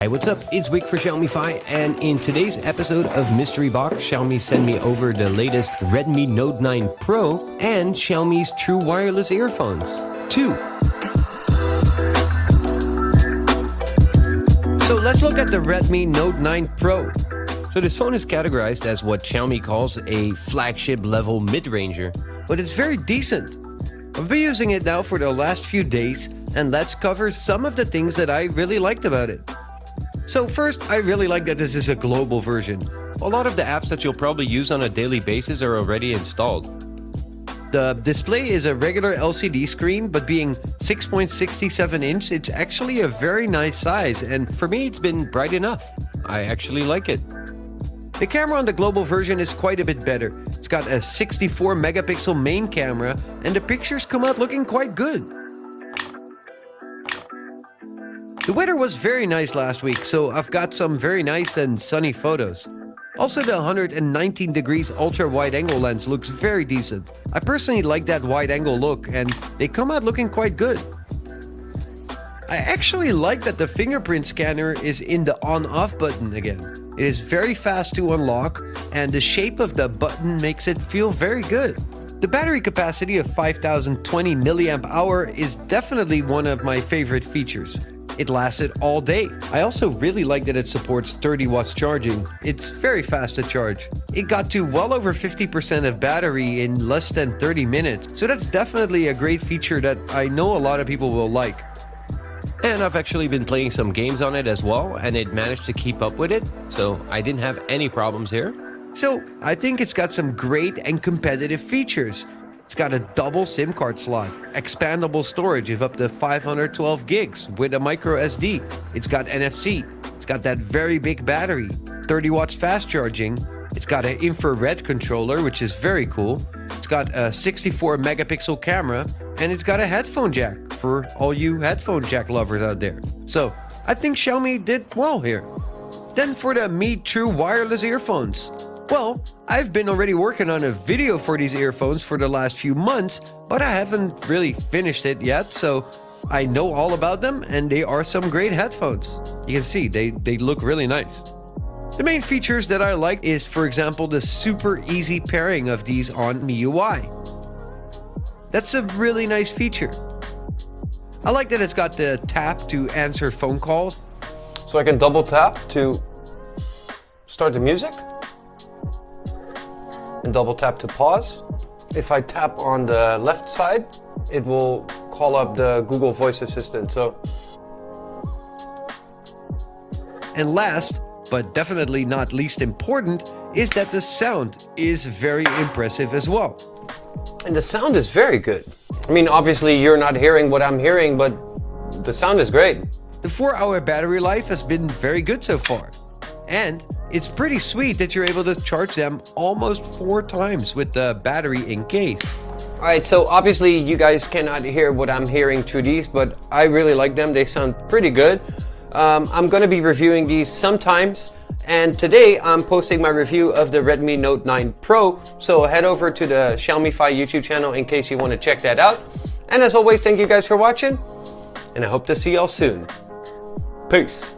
Hey, what's up? It's Wick for Xiaomi Fi, and in today's episode of Mystery Box, Xiaomi sent me over the latest Redmi Note 9 Pro and Xiaomi's true wireless earphones, too. So let's look at the Redmi Note 9 Pro. So this phone is categorized as what Xiaomi calls a flagship level mid-ranger, but it's very decent. I've been using it now for the last few days, and let's cover some of the things that I really liked about it. So first, I really like that this is a global version. A lot of the apps that you'll probably use on a daily basis are already installed. The display is a regular LCD screen, but being 6.67 inch, it's actually a very nice size, and for me it's been bright enough. I actually like it. The camera on the global version is quite a bit better. It's got a 64 megapixel main camera, and the pictures come out looking quite good. The weather was very nice last week, so I've got some very nice and sunny photos. Also, the 119 degrees ultra-wide-angle lens looks very decent. I personally like that wide-angle look, and they come out looking quite good. I actually like that the fingerprint scanner is in the on-off button again. It is very fast to unlock, and the shape of the button makes it feel very good. The battery capacity of 5020 mAh is definitely one of my favorite features. It lasted all day. I also really like that it supports 30 watts charging. It's very fast to charge. It got to well over 50% of battery in less than 30 minutes, so that's definitely a great feature that I know a lot of people will like. And I've actually been playing some games on it as well, and it managed to keep up with it, so I didn't have any problems here. So I think it's got some great and competitive features. It's got a double SIM card slot, expandable storage of up to 512 gigs with a microSD. It's got NFC. It's got that very big battery, 30 watts fast charging. It's got an infrared controller, which is very cool. It's got a 64 megapixel camera, and it's got a headphone jack for all you headphone jack lovers out there. So I think Xiaomi did well here. Then for the Mi True wireless earphones. Well, I've been already working on a video for these earphones for the last few months, but I haven't really finished it yet, so I know all about them, and they are some great headphones. You can see, they look really nice. The main features that I like is, for example, the super easy pairing of these on MIUI. That's a really nice feature. I like that it's got the tap to answer phone calls. So I can double tap to start the music. And double tap to pause. If I tap on the left side, it will call up the Google Voice Assistant. And last, but definitely not least important, is that the sound is very impressive as well. And the sound is very good. I mean, obviously you're not hearing what I'm hearing, but the sound is great. The 4-hour battery life has been very good so far. And it's pretty sweet that you're able to charge them almost 4 times with the battery in case. Alright, so obviously you guys cannot hear what I'm hearing through these, but I really like them. They sound pretty good. I'm going to be reviewing these sometimes, and today I'm posting my review of the Redmi Note 9 Pro, so head over to the Xiaomi Fi YouTube channel in case you want to check that out. And as always, thank you guys for watching, and I hope to see y'all soon. Peace.